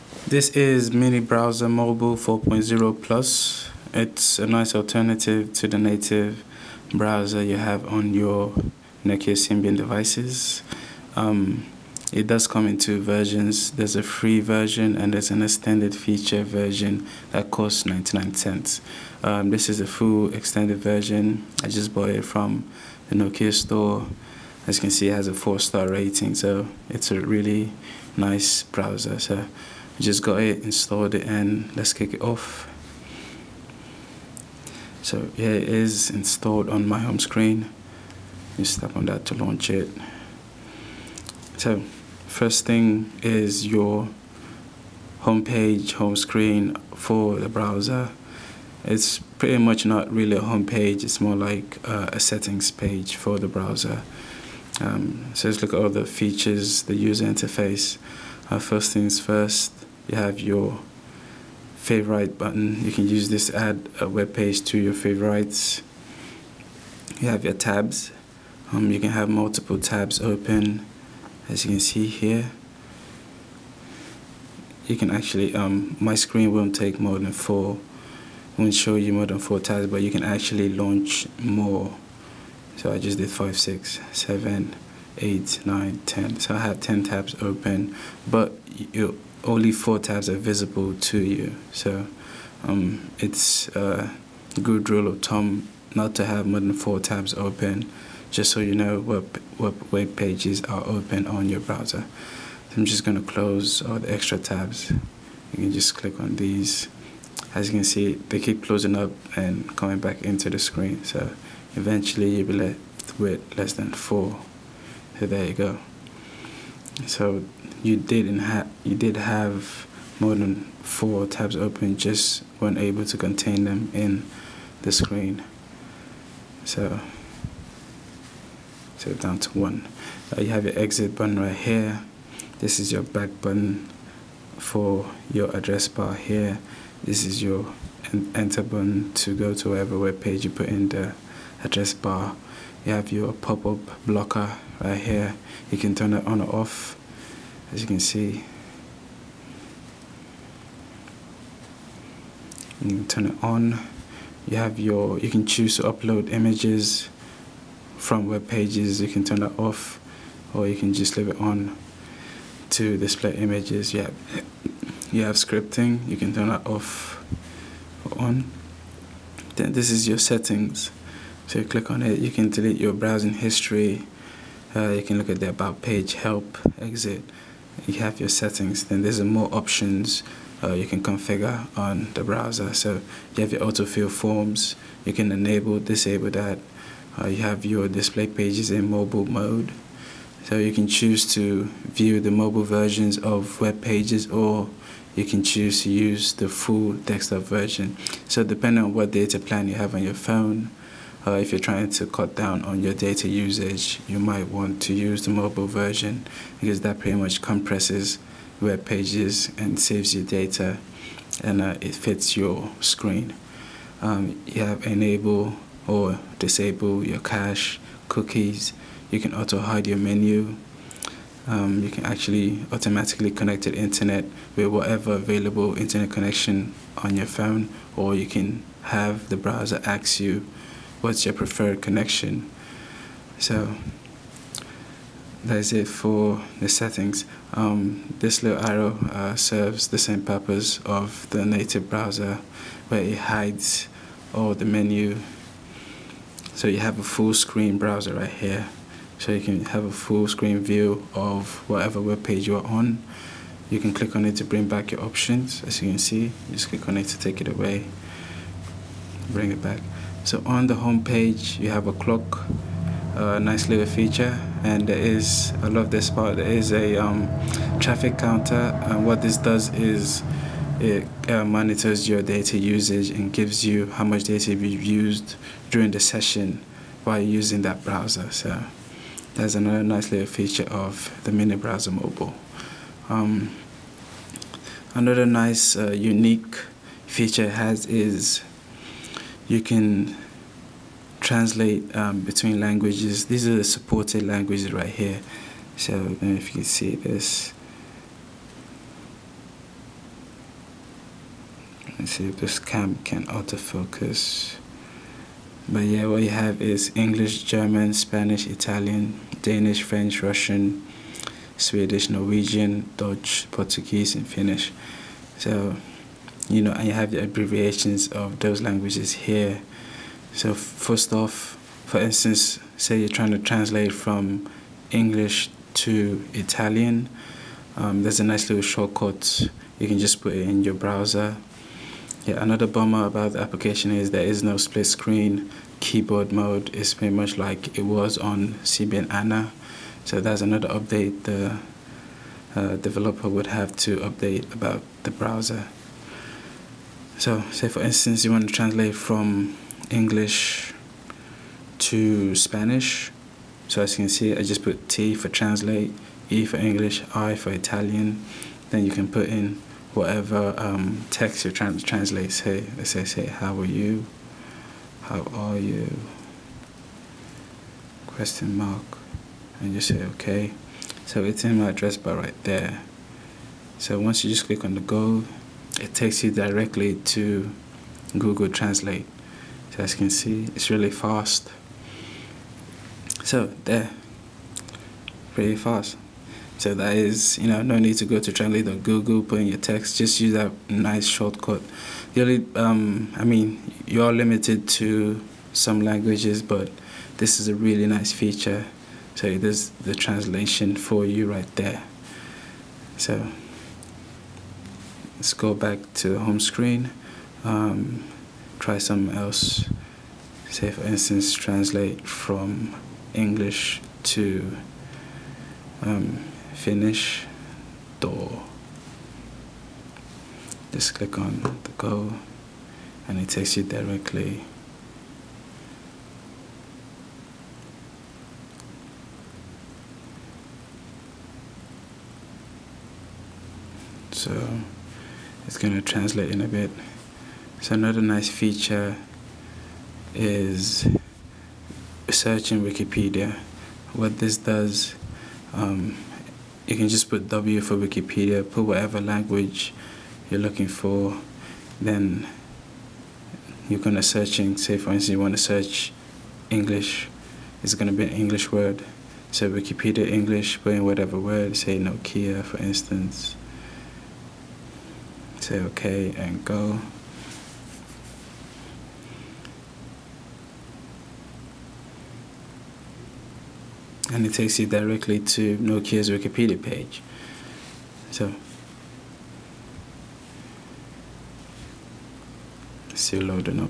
This is MiniBrowser Mobile 4.0 Plus. It's a nice alternative to the native browser you have on your Nokia Symbian devices. It does come in two versions. There's a free version and there's an extended feature version that costs 99 cents. This is a full extended version. I just bought it from the Nokia store. As you can see, it has a 4-star rating, so it's a really nice browser. So I just got it, installed it, and let's kick it off. So here it is installed on my home screen. Just tap on that to launch it. So first thing is your home page, home screen for the browser. It's pretty much not really a home page, it's more like a settings page for the browser. So let's look at all the features, the user interface. First things first, you have your favorite button. You can use this to add a web page to your favorites. You have your tabs. You can have multiple tabs open, as you can see here. You can actually, my screen won't take more than 4, won't show you more than 4 tabs, but you can actually launch more. So I just did 5, 6, 7, 8, 9, 10. So I have 10 tabs open, but only 4 tabs are visible to you. So it's a good rule of thumb not to have more than 4 tabs open, just so you know what web pages are open on your browser. So I'm just going to close all the extra tabs. You can just click on these. As you can see, they keep closing up and coming back into the screen. So eventually you'll be left with less than 4. So there you go. So you did have more than 4 tabs open, just weren't able to contain them in the screen. So down to 1. You have your exit button right here. This is your back button for your address bar here. This is your enter button to go to whatever web page you put in the address bar. You have your pop-up blocker right here. You can turn it on or off, as you can see. You can turn it on. You can choose to upload images from web pages. You can turn that off, or you can just leave it on to display images. You have scripting. You can turn that off or on. Then this is your settings. So you click on it. You can delete your browsing history. You can look at the about page, help, exit. You have your settings. Then there's more options you can configure on the browser. So you have your autofill forms. You can enable, disable that. You have your display pages in mobile mode. So you can choose to view the mobile versions of web pages, or you can choose to use the full desktop version. So depending on what data plan you have on your phone, if you're trying to cut down on your data usage, you might want to use the mobile version, because that pretty much compresses web pages and saves your data, and it fits your screen. You have enable or disable your cache, cookies. You can auto hide your menu. You can actually automatically connect to the internet with whatever available internet connection on your phone, or you can have the browser ask you what's your preferred connection. So that's it for the settings. This little arrow serves the same purpose of the native browser, where it hides all the menu. So you have a full screen browser right here. So you can have a full screen view of whatever web page you are on. You can click on it to bring back your options. As you can see, just click on it to take it away, bring it back. So on the home page, you have a clock, a nice little feature, and there is, I love this part, there is a traffic counter, and what this does is it monitors your data usage and gives you how much data you've used during the session while using that browser. So that's another nice little feature of the MiniBrowser Mobile. Another nice unique feature it has is you can translate between languages. These are the supported languages right here. So I don't know if you can see this. Let's see if this cam can autofocus. But yeah, what you have is English, German, Spanish, Italian, Danish, French, Russian, Swedish, Norwegian, Dutch, Portuguese, and Finnish. So, you know, and you have the abbreviations of those languages here. So first off, for instance, say you're trying to translate from English to Italian, there's a nice little shortcut. You can just put it in your browser. Yeah, another bummer about the application is there is no split screen keyboard mode. It's pretty much like it was on CBN Anna. So that's another update the developer would have to update about the browser. So say for instance you want to translate from English to Spanish. So as you can see, I just put T for translate, E for English, I for Italian. Then you can put in whatever text you're trying to translate. Say, let's say, how are you? How are you? Question mark. And you say, okay. So it's in my address bar right there. So once you just click on the go, it takes you directly to Google Translate. So as you can see, it's really fast. So there, pretty fast. So that is, you know, no need to go to Translate or Google, put in your text, just use that nice shortcut. The only, I mean, you are limited to some languages, but this is a really nice feature. So it does the translation for you right there. So let's go back to the home screen. Try something else. Say for instance, translate from English to Finnish door. Just click on the go and it takes you directly. So it's going to translate in a bit. So another nice feature is searching Wikipedia. What this does, you can just put W for Wikipedia, put whatever language you're looking for, then you're going to searching, say for instance you want to search English, it's going to be an English word. So Wikipedia English, put in whatever word, say Nokia for instance. Say okay and go. And it takes you directly to Nokia's Wikipedia page. So still loading up.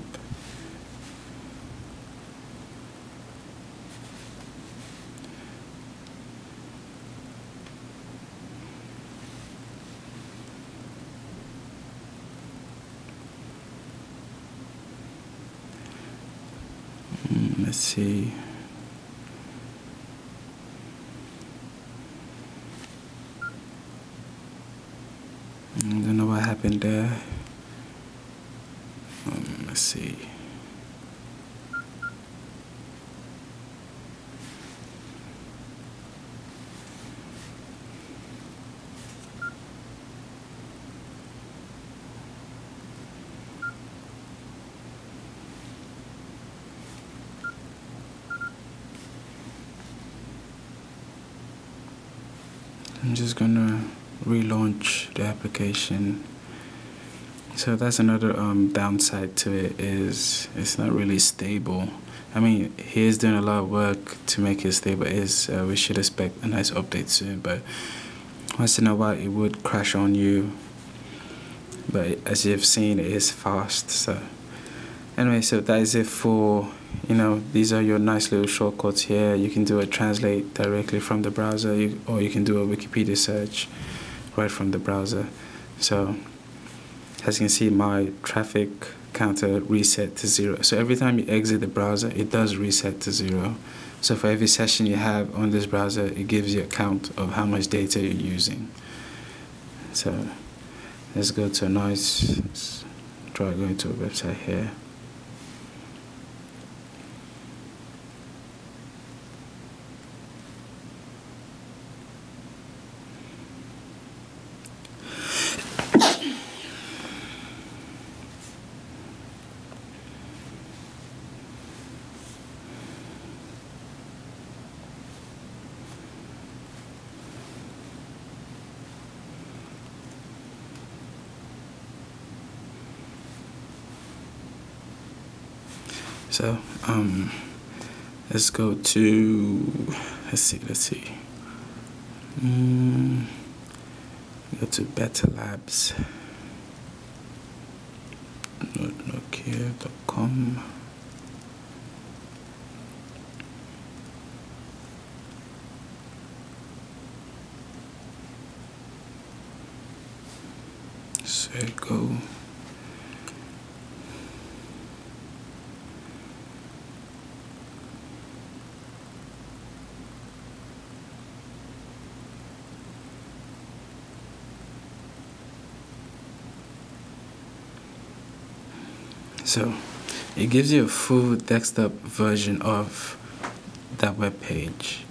Let's see. I don't know what happened there. Let's see. I'm just gonna relaunch the application. So that's another downside to it, is it's not really stable. I mean, he is doing a lot of work to make it stable. We should expect a nice update soon, but once in a while it would crash on you. But as you've seen, it is fast. So anyway, so that is it for, you know, these are your nice little shortcuts here. You can do a translate directly from the browser, or you can do a Wikipedia search right from the browser. So as you can see, my traffic counter reset to 0. So every time you exit the browser, it does reset to 0. So for every session you have on this browser, it gives you a count of how much data you're using. So let's go to let's try going to a website here. So let's go to, let's see. Go to Better Labs. Nokia.com. So go. So it gives you a full desktop version of that web page.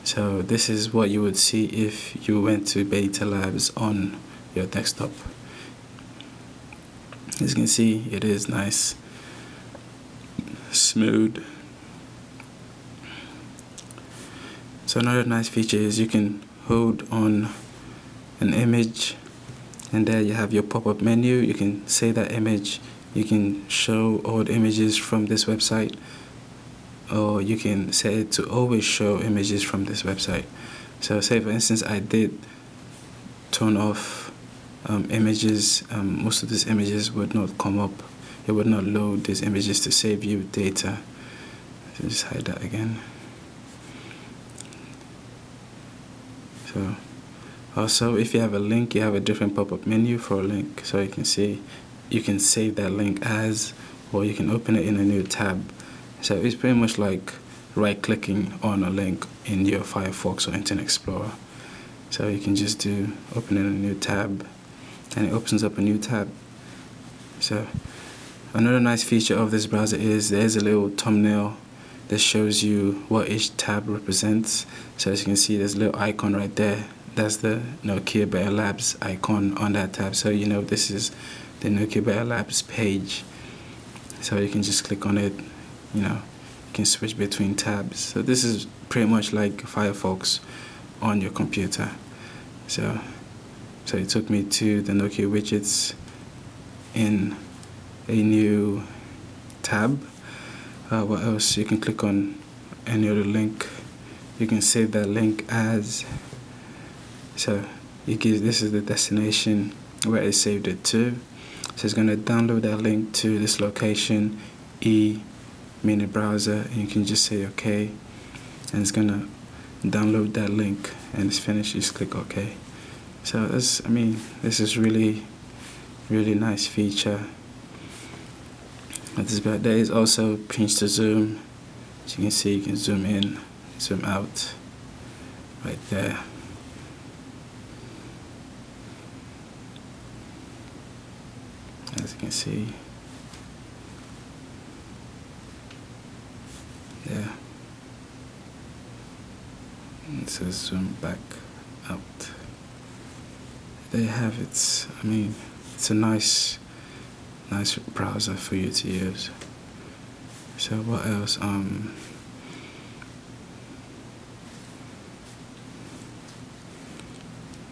So this is what you would see if you went to Beta Labs on your desktop. As you can see, it is nice, smooth. So another nice feature is you can hold on an image, and there you have your pop-up menu. You can save that image. You can show all the images from this website, or you can set it to always show images from this website. So say for instance I did turn off images, most of these images would not come up. It would not load these images to save you data. So just hide that again. So also, if you have a link, you have a different pop-up menu for a link. So you can see, you can save that link as, or you can open it in a new tab. So it's pretty much like right-clicking on a link in your Firefox or Internet Explorer. So you can just open in a new tab, and it opens up a new tab. So another nice feature of this browser is there's a little thumbnail that shows you what each tab represents. So as you can see, there's a little icon right there. That's the Nokia Belle Labs icon on that tab. So you know this is the Nokia Belle Labs page. So you can just click on it, you know, you can switch between tabs. So this is pretty much like Firefox on your computer. So it took me to the Nokia widgets in a new tab. What else? You can click on any other link. You can save that link as. So this is the destination where it saved it to. So it's going to download that link to this location, MiniBrowser, and you can just say OK, and it's going to download that link, and it's finished. You just click OK. So this is really nice feature. There is also pinch to zoom. As you can see, you can zoom in, zoom out, right there. As you can see, there. And so zoom back out. There you have it. It's a nice browser for you to use. So what else?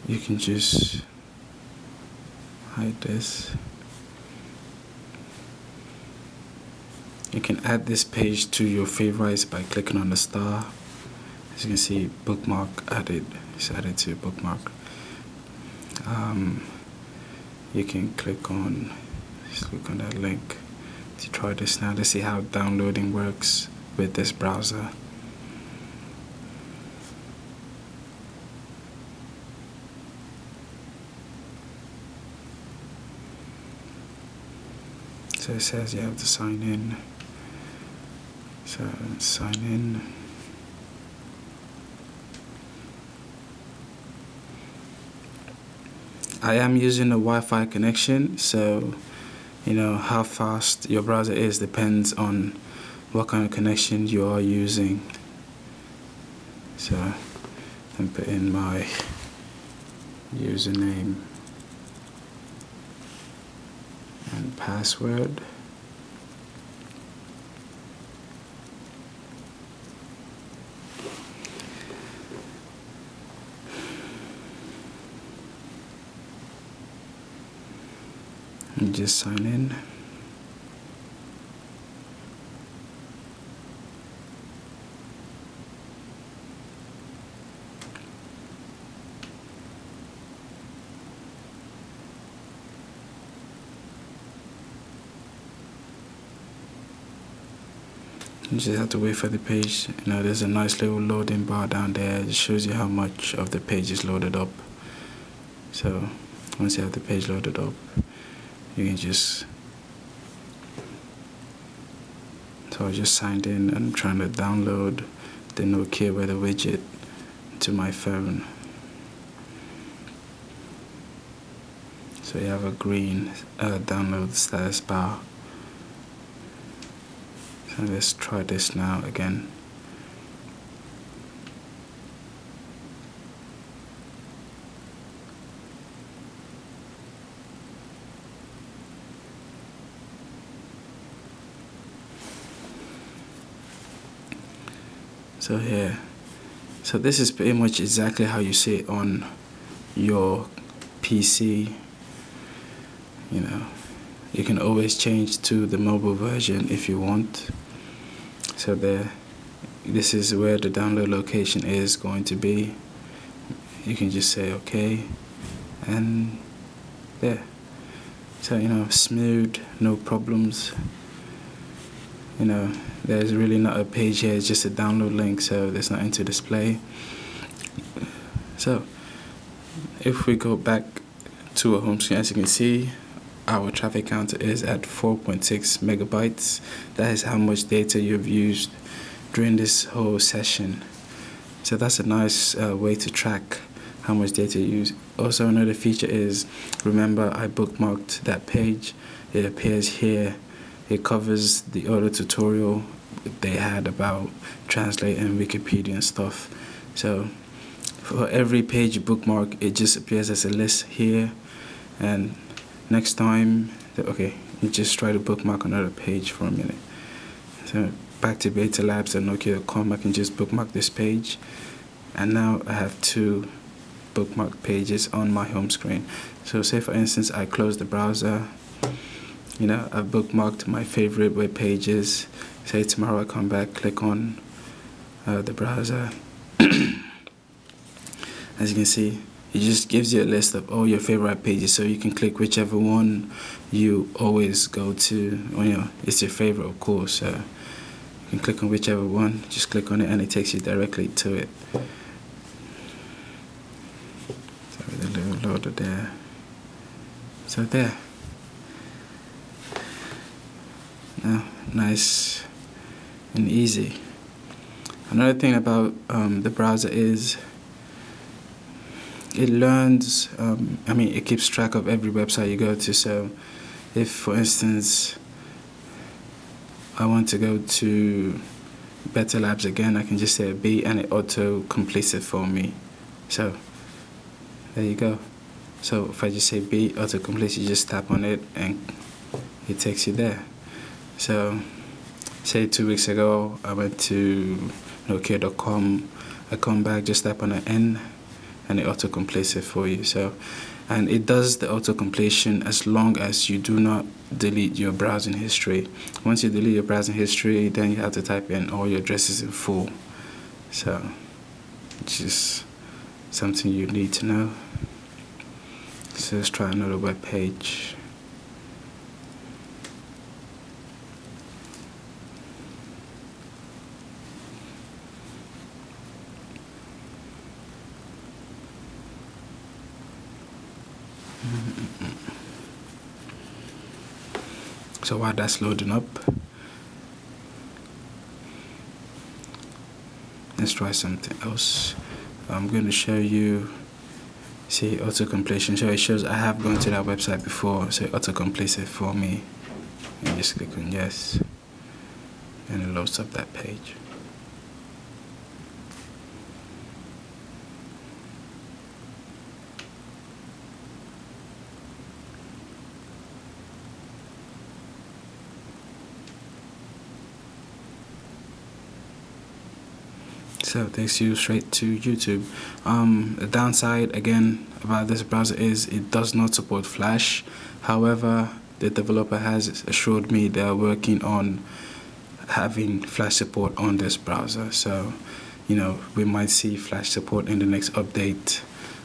You can just hide this. You can add this page to your favorites by clicking on the star. As you can see, bookmark added. It's added to bookmark. You can click on that link to try this now. Let's see how downloading works with this browser. So it says you have to sign in. So sign in. I am using a Wi-Fi connection, so you know how fast your browser is depends on what kind of connection you are using. So I'm put in my username and password. And just sign in. You just have to wait for the page. You know, there's a nice little loading bar down there. It shows you how much of the page is loaded up. So once you have the page loaded up, you can just. So I just signed in and I'm trying to download the Nokia weather widget to my phone. So you have a green download status bar. So let's try this now again. So here, so this is pretty much exactly how you see it on your PC. You know, you can always change to the mobile version if you want. So this is where the download location is going to be. You can just say OK, and there. So, you know, smooth, no problems. You know, there's really not a page here, it's just a download link, so there's nothing to display. So if we go back to our home screen, as you can see, our traffic counter is at 4.6 megabytes. That is how much data you've used during this whole session. So that's a nice way to track how much data you use. Also, another feature is, remember I bookmarked that page. It appears here. It covers the other tutorial they had about translating Wikipedia and stuff. So for every page you bookmark, it just appears as a list here. And next time, okay, you just try to bookmark another page for a minute. So back to beta labs at Nokia.com, I can just bookmark this page. And now I have 2 bookmark pages on my home screen. So say for instance I close the browser. You know, I've bookmarked my favorite web pages. Say tomorrow I come back, click on the browser. As you can see, it just gives you a list of all your favorite pages, so you can click whichever one you always go to. Well, you know, it's your favorite, of course. So you can click on whichever one, just click on it, and it takes you directly to it. So with a little loader there. So there. Now, nice and easy. Another thing about the browser is it learns, it keeps track of every website you go to. So if, for instance, I want to go to Better Labs again, I can just say B and it auto completes it for me. So there you go. So if I just say B auto completes, you just tap on it and it takes you there. So say 2 weeks ago I went to Nokia.com, I come back, just tap on an N and it auto completes it for you. So, and it does the auto completion as long as you do not delete your browsing history. Once you delete your browsing history, then you have to type in all your addresses in full. So it's just something you need to know. So let's try another web page. So while that's loading up, let's try something else. I'm going to show you, see, auto completion. So it shows I have gone to that website before, so it auto completes it for me. And just click on yes, and it loads up that page. So it takes you straight to YouTube. The downside again about this browser is it does not support Flash. However, the developer has assured me they are working on having Flash support on this browser. So, you know, we might see Flash support in the next update,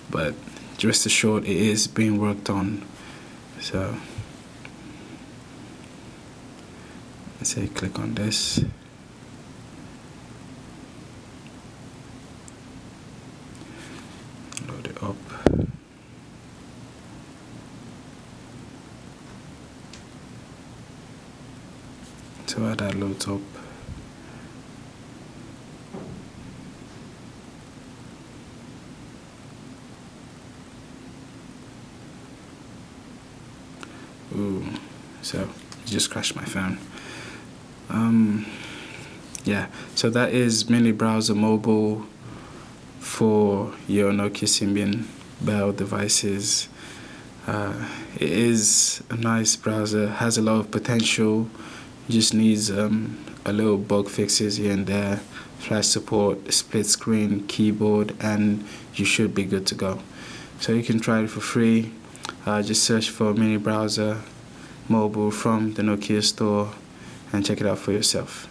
but rest assured it is being worked on. So let's say click on this. So while that loads up, so it just crashed my phone. Yeah, so that is MiniBrowser Mobile for your Nokia Symbian Belle devices. It is a nice browser, has a lot of potential, just needs a little bug fixes here and there, flash support, split screen, keyboard, and you should be good to go. So you can try it for free. Just search for MiniBrowser Mobile from the Nokia store and check it out for yourself.